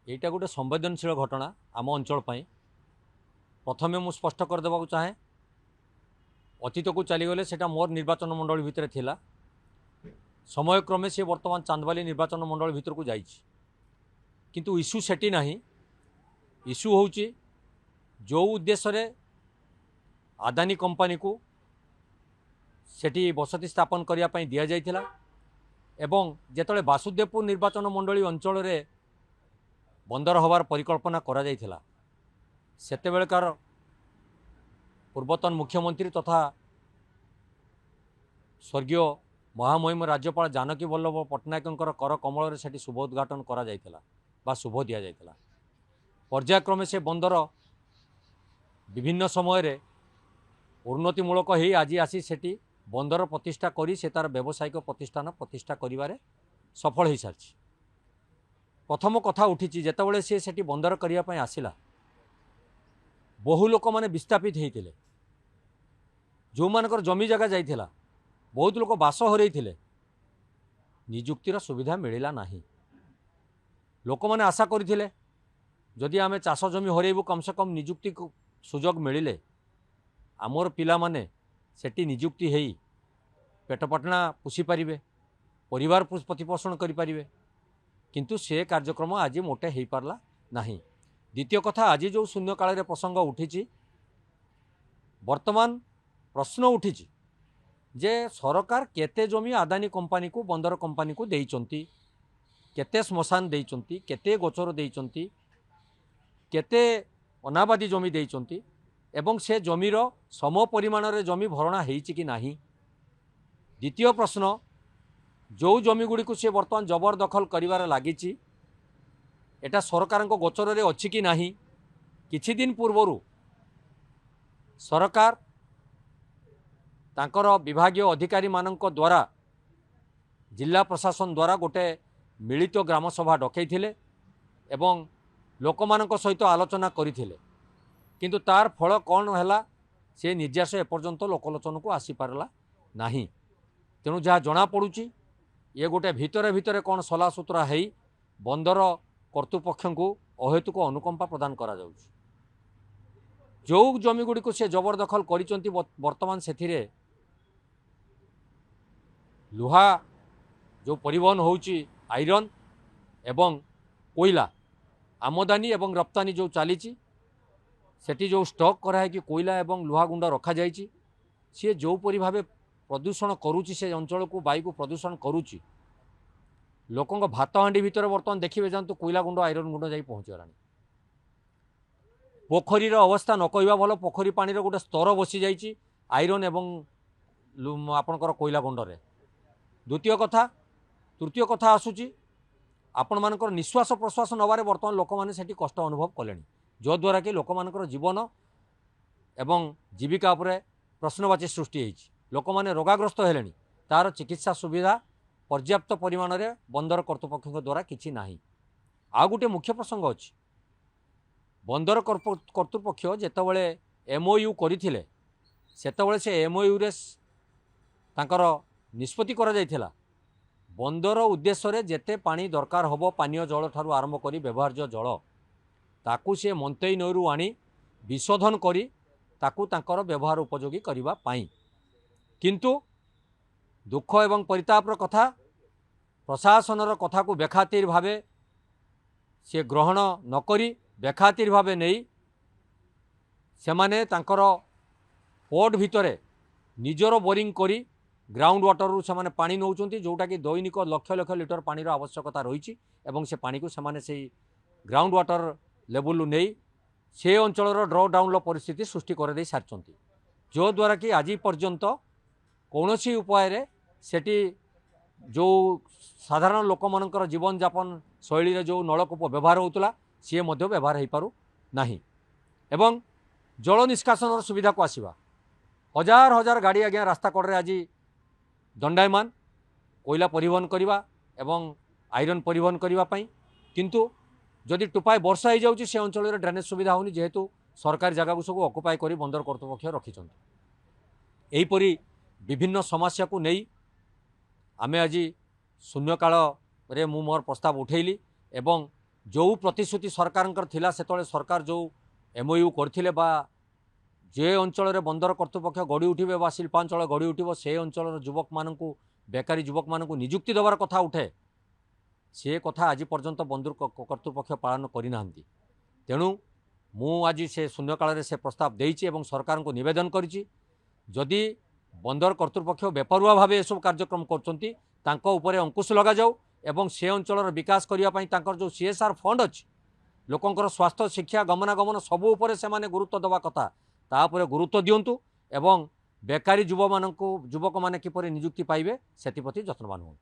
এইটা गोटे संवेदनशील घटना आम अंचल प्रथमे मु स्पष्ट करदेवा चाहे अतीत को चलीगले से मोर निर्वाचन मंडल भितर थिला समय क्रमे से वर्तमान चांदबाली निर्वाचन मंडल भितर को जाइछि किंतु इश्यू सेटी नहीं इश्यू होउछि जो उद्देश्य रे आदानी कंपनी को सेटी बसति स्थापन करिया पई दिया जाइथिला एवं जेतले वासुदेवपुर निर्वाचन मंडली अंचल रे बंदर हबार परिकल्पना करा जाइथिला सेतेबेलकार पूर्वतन मुख्यमंत्री तथा स्वर्गीय महामहिम राज्यपाल जानकी वल्लभ पट्टनायक कर कमल से शुभ उद्घाटन करा जाइथिला बा शुभ दिया जाइथिला पर्यायक्रमे से बंदर विभिन्न समय रे उन्नतिमूलक हो आज आसी सेठी बंदर प्रतिष्ठा करी से तार व्यावसायिक प्रतिष्ठान प्रतिष्ठा करिवारे सफल हो सारी प्रथम कथा उठी जितेबाला सी सेठी बंदर करिया पई आसिला बहु लोक माने विस्थापित होते जो मानकर जमी जगह जाइथिला बहुत लोक बास हरई निजुक्तिर सुविधा मिलला नहीं लोक माने आशा करथिले जदि आमे चाष जमी हरइबू कम से कम निजुक्ति सुजोग मिले आमर पिला माने सेठी निजुक्ति हेई पेटपटना पोषी पारिबे परिवार प्रतिपोषण करि पारिबे किंतु से कार्यक्रम आज मोटे हो पारला नहीं। द्वितीय कथा आज जो शून्य काल रे प्रसंग उठी वर्तमान प्रश्न उठी जे सरकार केते जमी आदानी कंपनी को बंदर कंपनी को देइचंती केते श्मशान देइचंती केते गोचर देइचंती केते अनाबादी जमी देइचंती एवं से जमीर सम परिमाण रे जमी भरणा हेइची कि नाही। द्वितीय प्रश्न जो जमी गुड़ी को सी बर्तमान जबरदखल करिवार लागिची एटा सरकार गोचर रे अछि कि नाही। किछि दिन पूर्वरु सरकार तांकर विभागीय अधिकारी मानक द्वारा जिला प्रशासन द्वारा गोटे मिलित ग्राम सभा डकैथिले एवं लोक मानक सहित आलोचना करिथिले किंतु तार फल कौन है से निर्यास एपर्यंत लोकलोचन को आसी पारला नाही। तेणु जहाँ जना पड़ुची ये गोटे भितरे भितरे कौन सला सुतरा है बंदर कर्तृपक्ष को अहेतुक अनुकंपा प्रदान करा जाउची। जो जमी गुड़ी को से जबरदखल करिचंती वर्तमान से लुहा जो परिवहन होउची आयरन एवं कोयला आमदानी एवं रप्तानी जो चली सेठी जो स्टॉक कराए कि कोयला एवं लुहा गुंड रखा जाइए सी जो परी भाव प्रदूषण करुच्ची से अंचल को वायु को प्रदूषण करुच्ची लोकों भात हांडी भितर बर्तमान देखिए जातु कोयला गुंड आयरन गुंड जा पहुँचगला। पोखरीर अवस्था न कहवा भल पोखरी पानी गोटे स्तर बसी जाइए आयरन एवं आपणकर कोयला गुंडे। द्वितीय कथा तृतीय कथा आसूची आपण मानकर निश्वास प्रश्वास नबारे बर्तमान लोक मैंने सेठी कष्ट अनुभव कले जो द्वारा कि लोक मानकर जीवन एवं जीविका उपरे प्रश्नवाची सृष्टि होती लोक मैंने रोगाग्रस्त हेले तार चिकित्सा सुविधा पर्याप्त परिमाण रे बंदर कर्तृपक्ष द्वारा किछि नाही। आ गोटे मुख्य प्रसंग अच्छी बंदर कर्तृपक्ष जेतबले एमओयू करथिले सेतबले से एमओयू रे तांकर निष्पत्ति करा जायथिला बंदर उद्देश्य रे जेते पानी दरकार होबो पानीय जल ठारू आरंभ करी व्यवहार्य जल ताकू से मंतई नईरू आनी विशोधन करी ताकू तांकर व्यवहार उपयोगी करिबा पाई किंतु दुख एवं परितापर कथा प्रशासनर कथा को बेखातिर भावे से ग्रहण नकरी बेखातिर भावे नहीं से माने तांकर पोर्ट भितरे निजर बोरिंग करी ग्राउंड वाटर रु से पानी नौचंती जोटा कि दैनिक लक्ष लक्ष लिटर पानी आवश्यकता रही एवं से पानी को से ग्राउंड वाटर लेवल नहीं से अंचल ड्र डाउन परिस्थिति सृष्टि कर दे सारी जो द्वारा कि आज पर्यंत कौन सी उपाय सेठी जो साधारण लोक मानकर जीवन यापन शैली रे जो नलकूप व्यवहार होता सी व्यवहार हो पारु नाही एवं जल निष्कासन सुविधा को आसवा हजार हजार गाड़ी आज्ञा रास्ता कड़े आज दंडायमान कोयला परिवहन करवा एवं आयरन परिवहन करने किंतु जदि टुपाए वर्षा हो जाऊँगी से अंचल में ड्रेनेज सुविधा होनी जेहेतु सरकारी जगह को सब अकुपाई कर बंदर कर्तृपक्ष रखिंट यहीपरी विभिन्न समस्या को नहीं आमे आज शून्य काल रे मु मोर प्रस्ताव उठेली एवं जो प्रतिश्रुति सरकार थिला सेतले सरकार जो एमओयू करथिले बा जे अंचल बंदर कर्तृपक्ष गढ़ी उठे बा शिल्पांचल गढ़ी उठब से अंचल युवक मानू बेकारी युवक मानू निजुक्ति देवार कथा उठे से कथा आज पर्यंत बंदर कर्तृपक्ष पालन करना। तेणु मु आज से शून्यकाल से प्रस्ताव देइछि एवं सरकार को निवेदन करिछि जदि बंदर कर्तृपक्ष बेपरुआ भाव यह सब कार्यक्रम करछंती तांको उपरे अंकुश लगा जाऊ एवं से अंचल विकास करने जो सीएसआर फंड अच्छी लोकंकर स्वास्थ्य शिक्षा गमनागमन सबू उपरे से माने गुरुत्व देवा कथा तापर गुरुत्व दिंतु एवं बेकारी युवक माने किपरि निजुक्ति पाइबे सेतिप्रति यत्नवान हों।